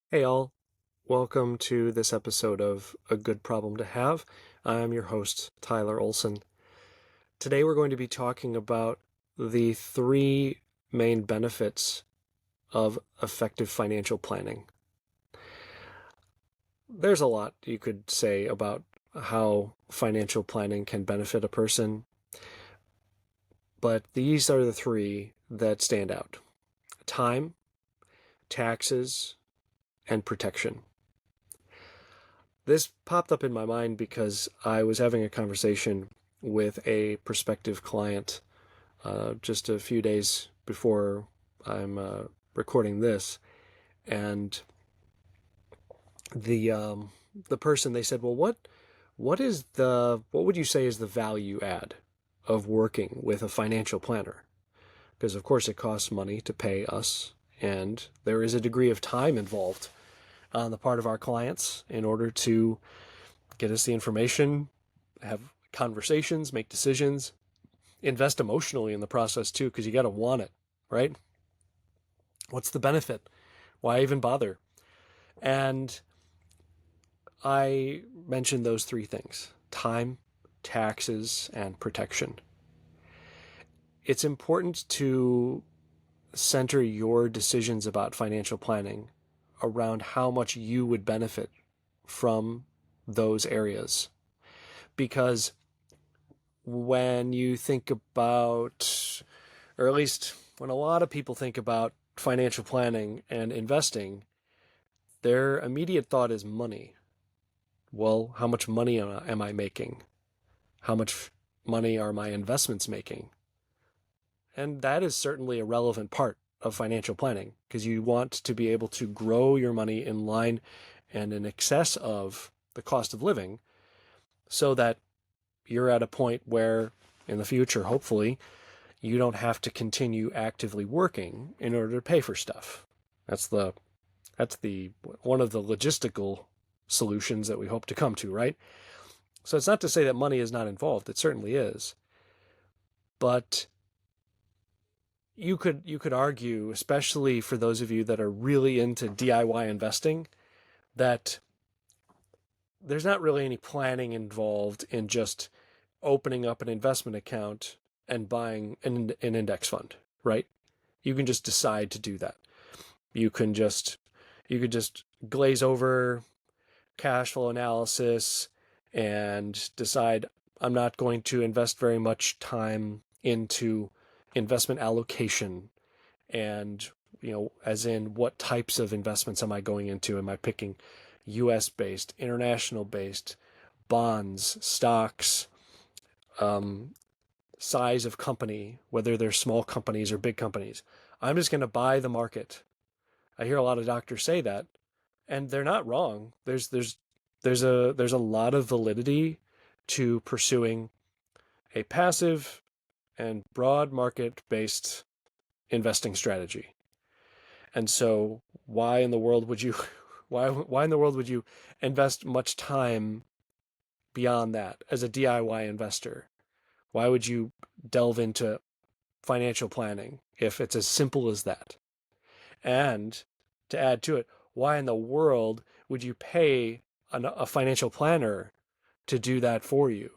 Hey all, welcome to this episode of A Good Problem to Have. I'm your host, Tyler Olson. Today we're going to be talking about the three main benefits of effective financial planning. There's a lot you could say about how financial planning can benefit a person, but these are the three that stand out: time, taxes, and protection. This popped up in my mind because I was having a conversation with a prospective client just a few days before I'm recording this, and the person, they said, "Well, what would you say is the value add of working with a financial planner?" Because of course it costs money to pay us, and there is a degree of time involved on the part of our clients in order to get us the information, have conversations, make decisions, invest emotionally in the process too, because you got to want it, right? What's the benefit? Why even bother? And I mentioned those three things: time, taxes, and protection. It's important to center your decisions about financial planning around how much you would benefit from those areas. Because when you think about, or at least when a lot of people think about financial planning and investing, their immediate thought is money. Well, how much money am I making? How much money are my investments making? And that is certainly a relevant part of financial planning, because you want to be able to grow your money in line and in excess of the cost of living, so that you're at a point where in the future, hopefully, you don't have to continue actively working in order to pay for stuff. That's the that's the one of the logistical solutions that we hope to come to, right? So it's not to say that money is not involved. It certainly is. But you could argue, especially for those of you that are really into DIY investing, that there's not really any planning involved in just opening up an investment account and buying an index fund, right? You can just decide to do that. You can just you could just glaze over cash flow analysis and decide, I'm not going to invest very much time into investment allocation, and as in what types of investments am I going into? Am I picking US based, international based, bonds, stocks, um, size of company, whether they're small companies or big companies? I'm just going to buy the market. I hear a lot of doctors say that, and they're not wrong. There's a lot of validity to pursuing a passive and broad market based investing strategy. And so why in the world would you why in the world would you invest much time beyond that as a DIY investor? Why would you delve into financial planning if it's as simple as that? And to add to it, why in the world would you pay a financial planner to do that for you?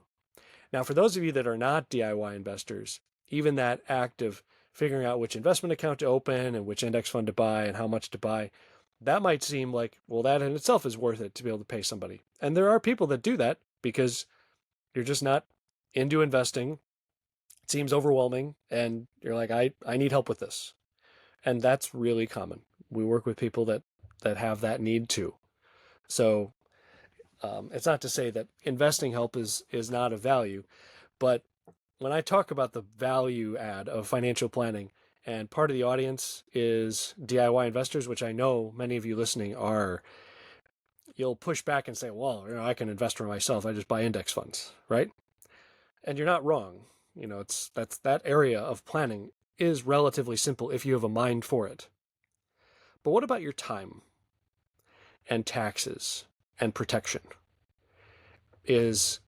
Now, for those of you that are not DIY investors, even that act of figuring out which investment account to open and which index fund to buy and how much to buy, that might seem like, well, that in itself is worth it to be able to pay somebody. And there are people that do that because you're just not into investing. It seems overwhelming, and you're like, I need help with this. And that's really common. We work with people that have that need too. So it's not to say that investing help is not of value, but when I talk about the value add of financial planning, and part of the audience is DIY investors, which I know many of you listening are, you'll push back and say, well, I can invest for myself. I just buy index funds, right? And you're not wrong. That's that area of planning is relatively simple if you have a mind for it. But what about your time and taxes and protection? Is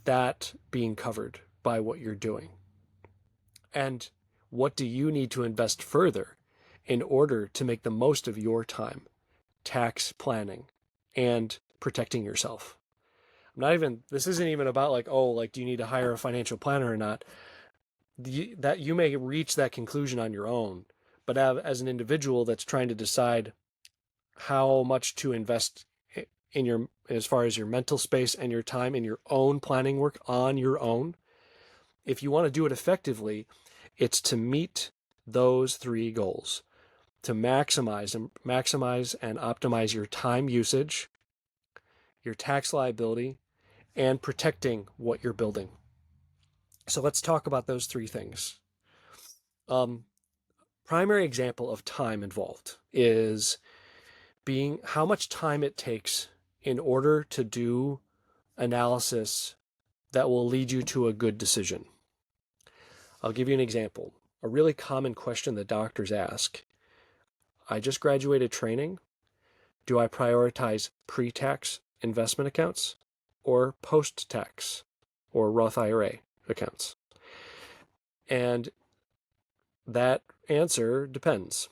that being covered by what you're doing? And what do you need to invest further in order to make the most of your time tax planning and protecting yourself. This isn't even about like, oh, like, do you need to hire a financial planner or not? That you may reach that conclusion on your own, but as an individual that's trying to decide how much to invest in your, as far as your mental space and your time in your own planning work on your own, if you want to do it effectively, it's to meet those three goals: to maximize and optimize your time usage, your tax liability, and protecting what you're building. So let's talk about those three things. Primary example of time involved is being how much time it takes in order to do analysis that will lead you to a good decision. I'll give you an example. A really common question that doctors ask: I just graduated training. Do I prioritize pre-tax investment accounts or post-tax or Roth IRA accounts? And that answer depends.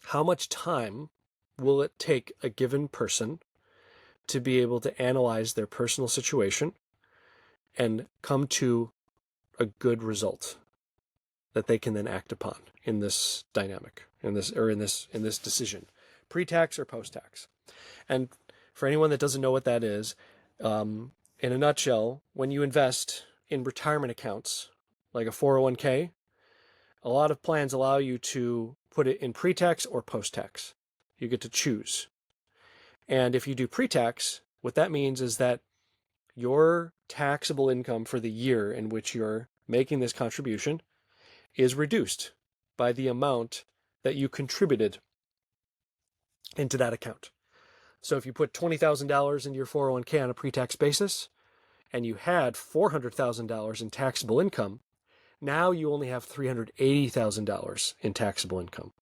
How much time will it take a given person to be able to analyze their personal situation and come to a good result that they can then act upon in this dynamic, in this decision, pre-tax or post-tax? And for anyone that doesn't know what that is, in a nutshell, when you invest in retirement accounts, like a 401k, a lot of plans allow you to put it in pre-tax or post-tax. You get to choose. And if you do pre-tax, what that means is that your taxable income for the year in which you're making this contribution is reduced by the amount that you contributed into that account. So if you put $20,000 into your 401k on a pre-tax basis and you had $400,000 in taxable income, now you only have $380,000 in taxable income,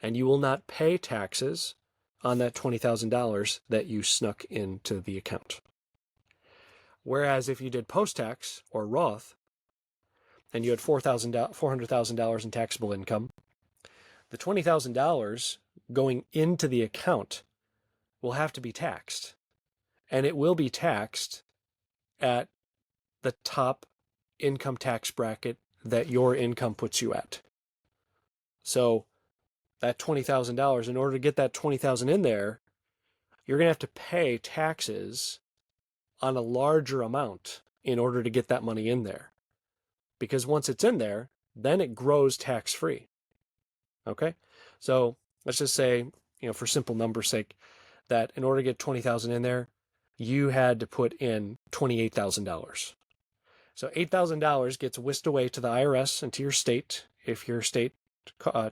and you will not pay taxes on that $20,000 that you snuck into the account. Whereas if you did post-tax or Roth and you had $400,000 in taxable income, the $20,000 going into the account will have to be taxed, and it will be taxed at the top income tax bracket that your income puts you at. So that $20,000, in order to get that $20,000 in there, you're going to have to pay taxes on a larger amount in order to get that money in there. Because once it's in there, then it grows tax-free. Okay? So let's just say, for simple numbers' sake, that in order to get $20,000 in there, you had to put in $28,000. So $8,000 gets whisked away to the IRS and to your state if your state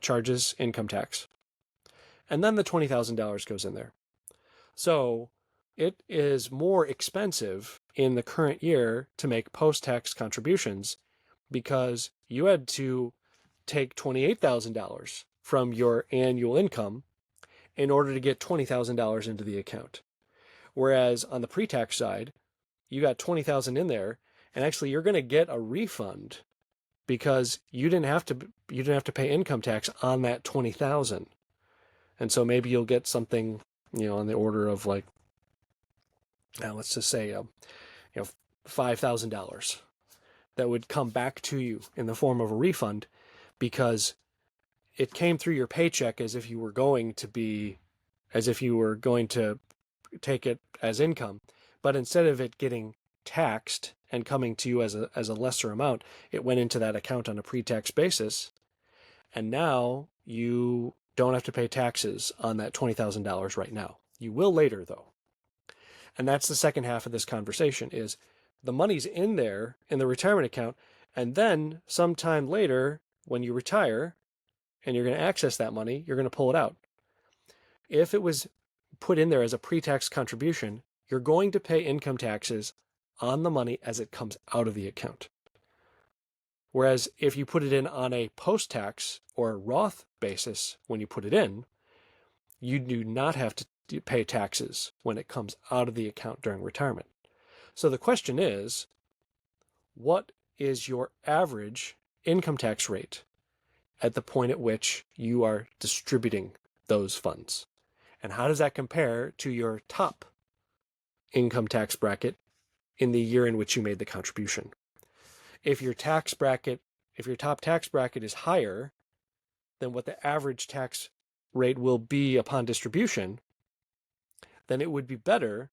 charges income tax. And then the $20,000 goes in there. So it is more expensive in the current year to make post-tax contributions because you had to take $28,000 from your annual income in order to get $20,000 into the account. Whereas on the pre-tax side, you got $20,000 in there, and actually you're going to get a refund because you didn't have to pay income tax on that $20,000. And so maybe you'll get something, on the order of like, now let's just say, $5,000 that would come back to you in the form of a refund because it came through your paycheck as if you were going to take it as income, but instead of it getting taxed and coming to you as a lesser amount, it went into that account on a pre-tax basis, and now you don't have to pay taxes on that $20,000 right now. You will later, though. And that's the second half of this conversation: is the money's in there in the retirement account, and then sometime later when you retire and you're going to access that money, you're going to pull it out. If it was put in there as a pre-tax contribution, you're going to pay income taxes on the money as it comes out of the account. Whereas if you put it in on a post-tax or Roth basis when you put it in, you do not have to pay taxes when it comes out of the account during retirement. So the question is, what is your average income tax rate at the point at which you are distributing those funds? And how does that compare to your top income tax bracket in the year in which you made the contribution? If your top tax bracket is higher than what the average tax rate will be upon distribution, then it would be better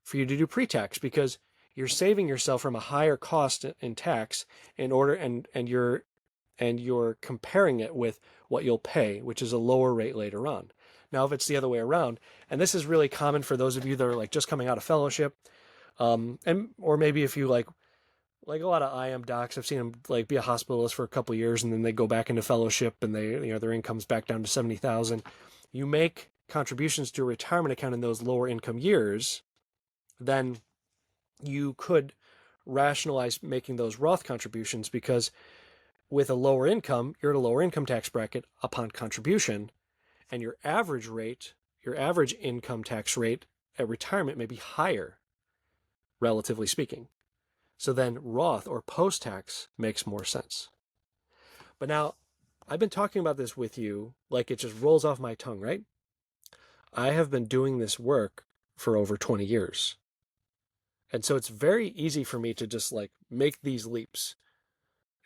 for you to do pre-tax, because you're saving yourself from a higher cost in tax and you're comparing it with what you'll pay, which is a lower rate later on. Now, if it's the other way around, and this is really common for those of you that are like just coming out of fellowship, and or maybe if you like a lot of IM docs, I've seen them like be a hospitalist for a couple of years and then they go back into fellowship and their income's back down to 70,000. You make contributions to a retirement account in those lower income years, then you could rationalize making those Roth contributions, because with a lower income, you're at a lower income tax bracket upon contribution, and your average income tax rate at retirement may be higher, relatively speaking. So then Roth or post-tax makes more sense. But now, I've been talking about this with you like it just rolls off my tongue, right? I have been doing this work for over 20 years. And so it's very easy for me to just like make these leaps.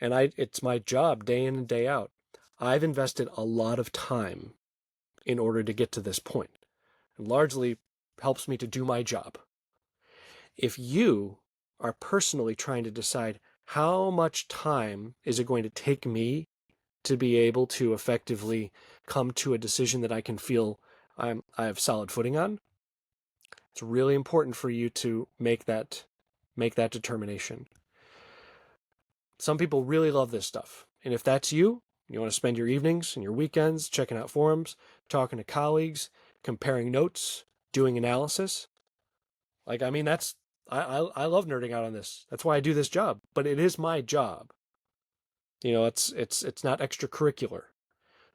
And it's my job day in and day out. I've invested a lot of time in order to get to this point. It largely helps me to do my job. If you are personally trying to decide how much time is it going to take me to be able to effectively come to a decision that I can feel I have solid footing on, it's really important for you to make that determination. Some people really love this stuff. And if that's you, you want to spend your evenings and your weekends checking out forums, talking to colleagues, comparing notes, doing analysis. Like, I mean, I love nerding out on this. That's why I do this job, but it is my job. It's not extracurricular.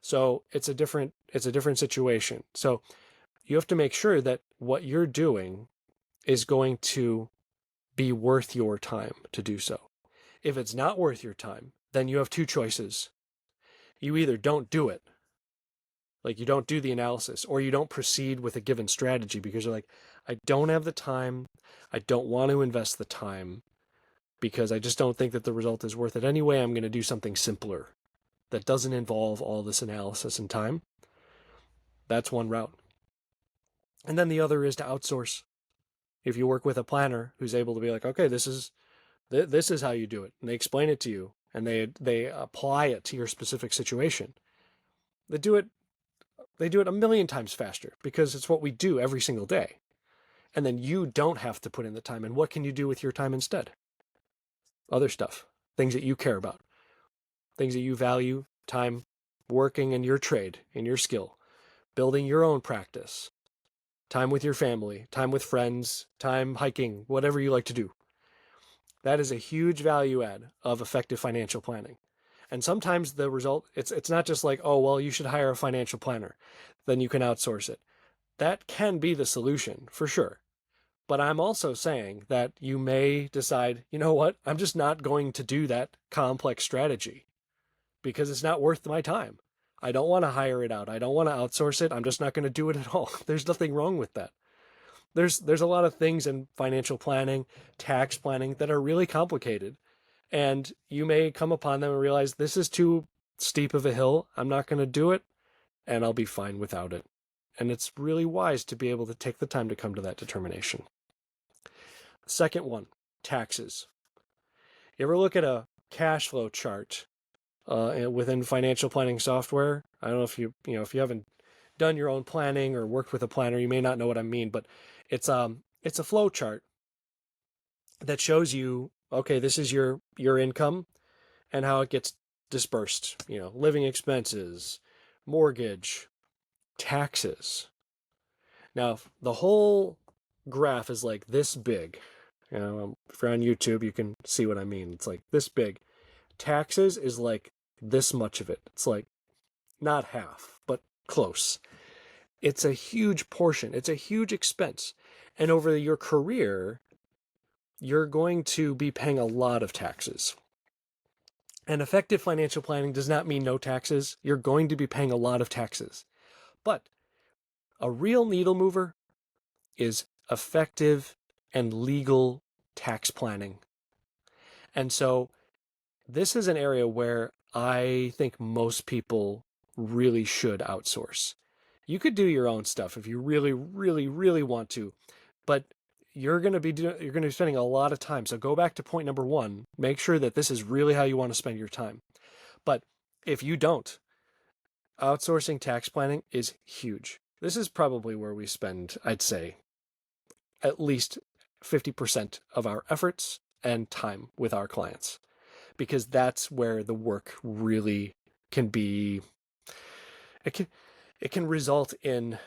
So it's a different situation. So you have to make sure that what you're doing is going to be worth your time to do so. If it's not worth your time, then you have two choices. You either don't do it, like you don't do the analysis, or you don't proceed with a given strategy because you're like, I don't have the time. I don't want to invest the time because I just don't think that the result is worth it anyway. I'm going to do something simpler that doesn't involve all this analysis and time. That's one route. And then the other is to outsource. If you work with a planner who's able to be like, okay, this is how you do it, and they explain it to you, and they apply it to your specific situation, they do it a million times faster because it's what we do every single day. And then you don't have to put in the time. And what can you do with your time instead? Other stuff, things that you care about, things that you value, time working in your trade, in your skill, building your own practice, time with your family, time with friends, time hiking, whatever you like to do. That is a huge value add of effective financial planning. And sometimes the result, it's not just like, oh, well, you should hire a financial planner, then you can outsource it. That can be the solution for sure. But I'm also saying that you may decide, you know what, I'm just not going to do that complex strategy because it's not worth my time. I don't want to hire it out. I don't want to outsource it. I'm just not going to do it at all. There's nothing wrong with that. There's a lot of things in financial planning, tax planning that are really complicated. And you may come upon them and realize this is too steep of a hill. I'm not going to do it, and I'll be fine without it. And it's really wise to be able to take the time to come to that determination. Second one, taxes. You ever look at a cash flow chart within financial planning software? I don't know if if you haven't done your own planning or worked with a planner, you may not know what I mean, but it's a flow chart that shows you, okay, this is your income and how it gets dispersed, living expenses, mortgage, taxes. Now, the whole graph is like this big. If you're on YouTube, you can see what I mean. It's like this big. Taxes is like this much of it. It's like not half, but close. It's a huge portion. It's a huge expense. And over your career, you're going to be paying a lot of taxes. And effective financial planning does not mean no taxes. You're going to be paying a lot of taxes. But A real needle mover is effective and legal tax planning. And so this is an area where I think most people really should outsource. You could do your own stuff if you really, really, really want to, but you're going to be spending a lot of time. So go back to point number one. Make sure that this is really how you want to spend your time. But if you don't, outsourcing tax planning is huge. This is probably where we spend, I'd say, at least 50% of our efforts and time with our clients, because that's where the work really can be. It can result in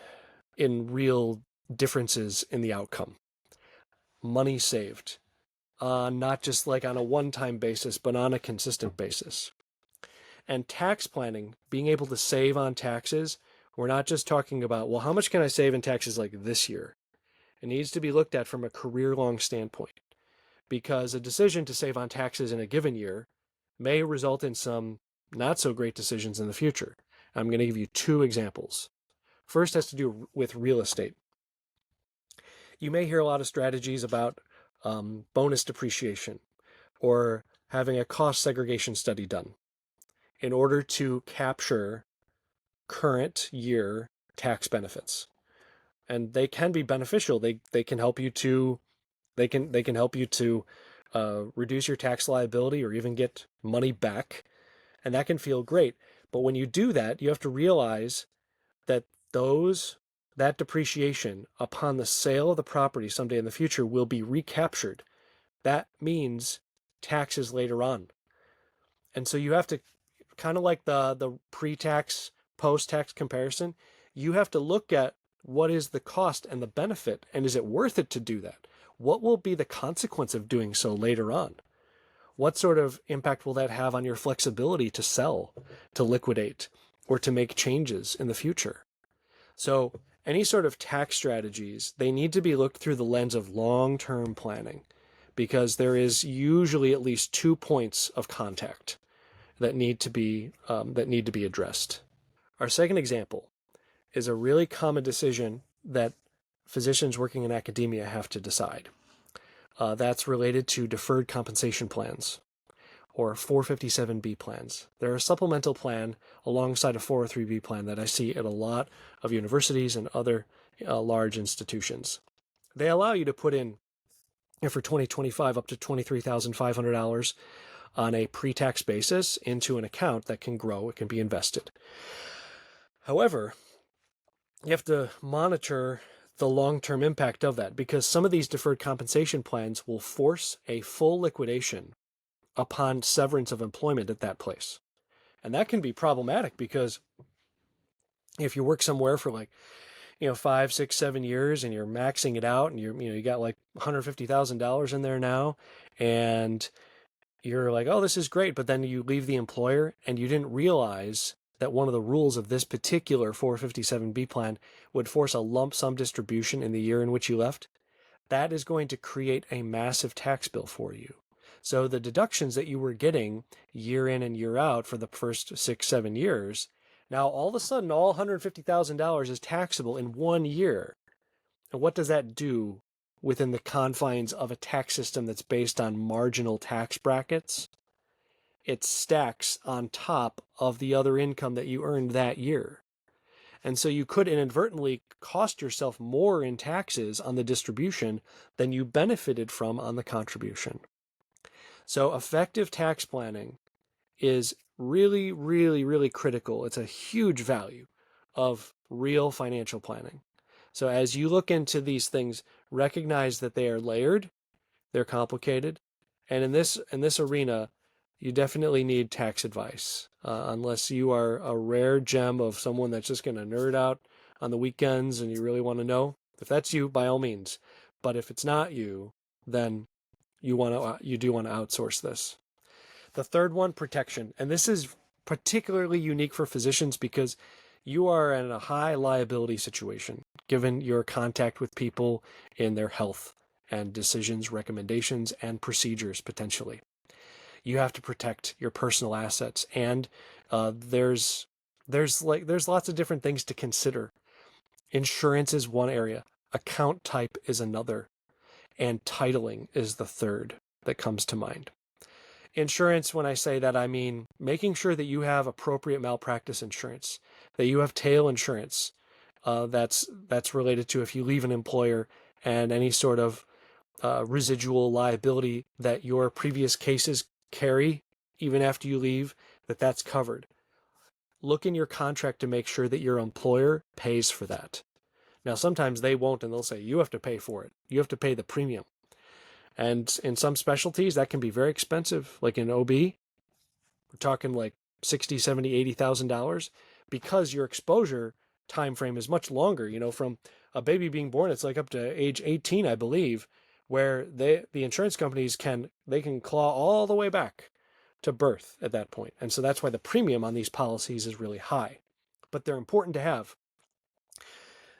real differences in the outcome. Money saved, not just like on a one-time basis, but on a consistent basis. And tax planning, being able to save on taxes, we're not just talking about, well, how much can I save in taxes like this year? It needs to be looked at from a career-long standpoint, because a decision to save on taxes in a given year may result in some not so great decisions in the future. I'm going to give you two examples. First has to do with real estate. You may hear a lot of strategies about bonus depreciation or having a cost segregation study done in order to capture current year tax benefits. And they can be beneficial. They can help you to reduce your tax liability or even get money back, and that can feel great. But when you do that, you have to realize that that depreciation upon the sale of the property someday in the future will be recaptured. That means taxes later on. And so you have to, kind of like the pre-tax, post-tax comparison, you have to look at what is the cost and the benefit, and is it worth it to do that? What will be the consequence of doing so later on? What sort of impact will that have on your flexibility to sell, to liquidate, or to make changes in the future? So any sort of tax strategies, they need to be looked through the lens of long-term planning, because there is usually at least 2 points of contact that need to be addressed. Our second example is a really common decision that physicians working in academia have to decide. That's related to deferred compensation plans, or 457B plans. They're a supplemental plan alongside a 403B plan that I see at a lot of universities and other large institutions. They allow you to put in, for 2025, up to $23,500 on a pre-tax basis into an account that can grow. It can be invested. However, you have to monitor the long-term impact of that, because some of these deferred compensation plans will force a full liquidation upon severance of employment at that place. And that can be problematic, because if you work somewhere for 5, 6, 7 years and you're maxing it out, and you got like $150,000 in there now, and you're like, oh, this is great, but then you leave the employer and you didn't realize that one of the rules of this particular 457B plan would force a lump sum distribution in the year in which you left, that is going to create a massive tax bill for you. So the deductions that you were getting year in and year out for the first 6, 7 years, now all of a sudden all $150,000 is taxable in 1 year. And what does that do within the confines of a tax system that's based on marginal tax brackets? It stacks on top of the other income that you earned that year. And so you could inadvertently cost yourself more in taxes on the distribution than you benefited from on the contribution. So effective tax planning is really, really, really critical. It's a huge value of real financial planning. So as you look into these things, recognize that they are layered, they're complicated, and in this arena, you definitely need tax advice, unless you are a rare gem of someone that's just going to nerd out on the weekends and you really want to know. If that's you, by all means. But if it's not you, then you do want to outsource this. The third one, protection. And this is particularly unique for physicians because you are in a high liability situation, given your contact with people in their health and decisions, recommendations, and procedures potentially. You have to protect your personal assets, and there's lots of different things to consider. Insurance is one area. Account type is another. And titling is the third that comes to mind. Insurance, when I say that, I mean making sure that you have appropriate malpractice insurance, that you have tail insurance that's related to if you leave an employer, and any sort of residual liability that your previous cases carry even after you leave, that's covered. Look in your contract to make sure that your employer pays for that. Now, sometimes they won't, and they'll say, you have to pay for it. You have to pay the premium. And in some specialties, that can be very expensive. Like in OB, we're talking like $60, $70, $80,000, because your exposure time frame is much longer. From a baby being born, it's like up to age 18, I believe, where the insurance companies can claw all the way back to birth at that point. And so that's why the premium on these policies is really high. But they're important to have.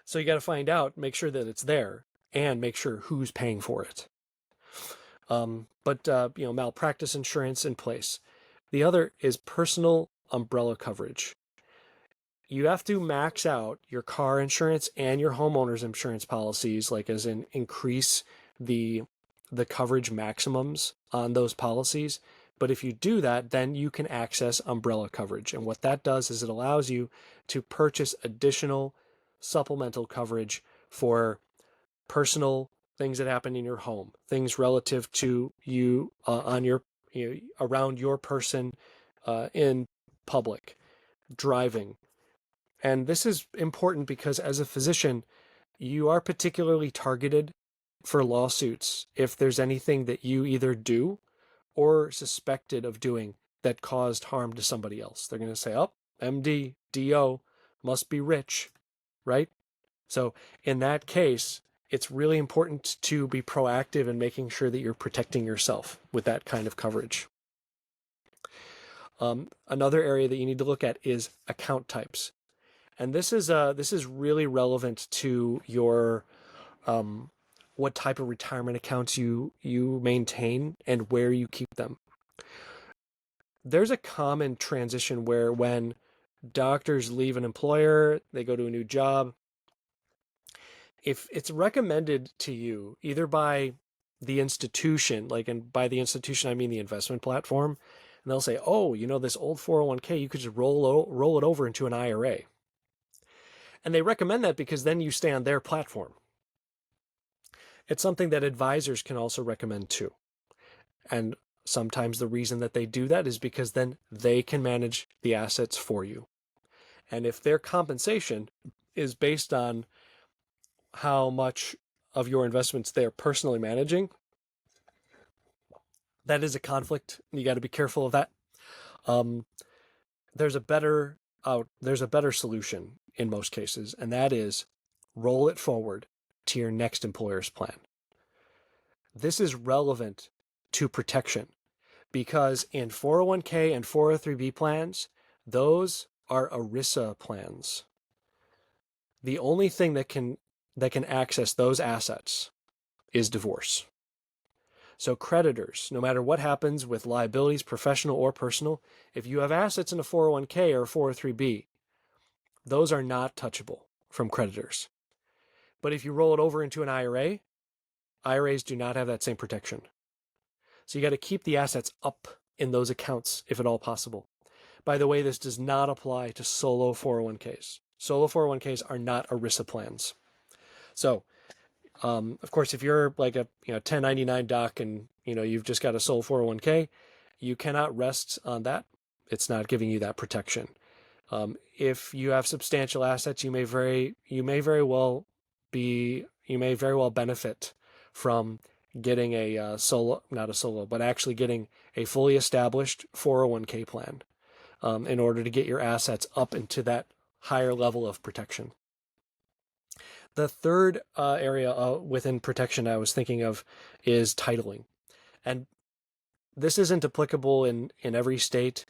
So you got to find out, make sure that it's there, and make sure who's paying for it. But malpractice insurance in place. The other is personal umbrella coverage. You have to max out your car insurance and your homeowner's insurance policies, like as in increase the coverage maximums on those policies. But if you do that, then you can access umbrella coverage. And what that does is it allows you to purchase additional supplemental coverage for personal things that happen in your home, things relative to you on your around your person in public, driving. And this is important because as a physician, you are particularly targeted for lawsuits if there's anything that you either do or suspected of doing that caused harm to somebody else. They're going to say, oh, MD, DO must be rich, right? So in that case, it's really important to be proactive in making sure that you're protecting yourself with that kind of coverage. Another area that you need to look at is account types. And this is really relevant to your what type of retirement accounts you maintain and where you keep them. There's a common transition where when doctors leave an employer, they go to a new job. If it's recommended to you either by the institution, and by the institution I mean the investment platform, and they'll say, oh, this old 401k, you could just roll it over into an IRA. And they recommend that because then you stay on their platform. It's something that advisors can also recommend too. And sometimes the reason that they do that is because then they can manage the assets for you. And if their compensation is based on how much of your investments they're personally managing, that is a conflict. You got to be careful of that. There's a better solution in most cases, and that is roll it forward to your next employer's plan. This is relevant to protection because in 401k and 403b plans, those are ERISA plans. The only thing that can access those assets is divorce. So creditors, no matter what happens with liabilities, professional or personal, if you have assets in a 401k or a 403b, those are not touchable from creditors. But if you roll it over into an IRA, IRAs do not have that same protection. So you got to keep the assets up in those accounts if at all possible. By the way, this does not apply to solo 401ks. Solo 401ks are not ERISA plans. So, of course, if you're like a 1099 doc and you've just got a sole 401k, you cannot rest on that. It's not giving you that protection. If you have substantial assets, you may very well benefit from getting a but actually getting a fully established 401k plan in order to get your assets up into that higher level of protection. The third area within protection I was thinking of is titling. And this isn't applicable in every state,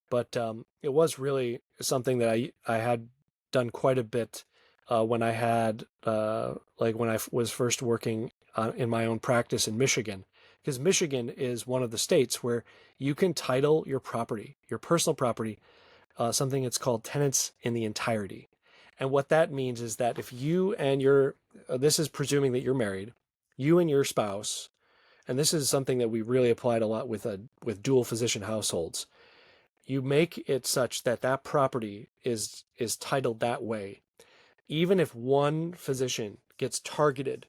but it was really something that I had done quite a bit when I had, when I was first working in my own practice in Michigan. Because Michigan is one of the states where you can title your property, your personal property, something that's called tenants in the entirety. And what that means is that if you and your, this is presuming that you're married, you and your spouse, and this is something that we really applied a lot with dual physician households. You make it such that that property is titled that way. Even if one physician gets targeted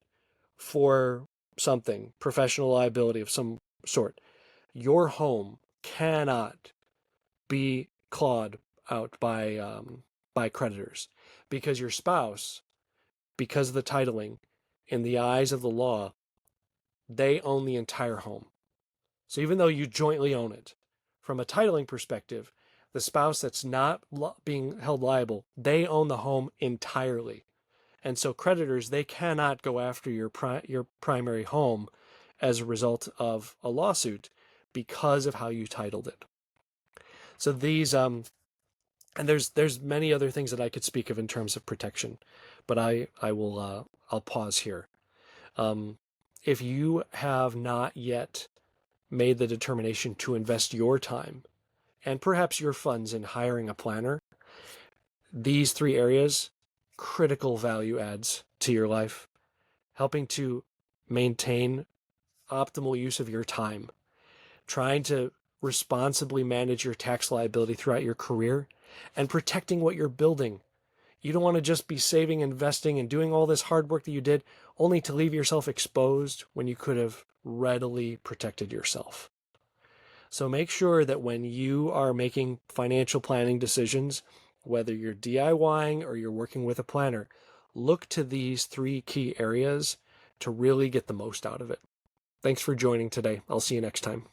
for something, professional liability of some sort, your home cannot be clawed out by creditors because your spouse, because of the titling, in the eyes of the law, they own the entire home. So even though you jointly own it, from a titling perspective, the spouse that's not being held liable, they own the home entirely. And so creditors, they cannot go after your primary home as a result of a lawsuit because of how you titled it. So these and there's many other things that I could speak of in terms of protection, but I will I'll pause here. Um, if you have not yet made the determination to invest your time and perhaps your funds in hiring a planner, these three areas, critical value adds to your life, helping to maintain optimal use of your time, trying to responsibly manage your tax liability throughout your career, and protecting what you're building. You don't want to just be saving, investing, and doing all this hard work that you did only to leave yourself exposed when you could have readily protected yourself. So make sure that when you are making financial planning decisions, whether you're DIYing or you're working with a planner, look to these three key areas to really get the most out of it. Thanks for joining today. I'll see you next time.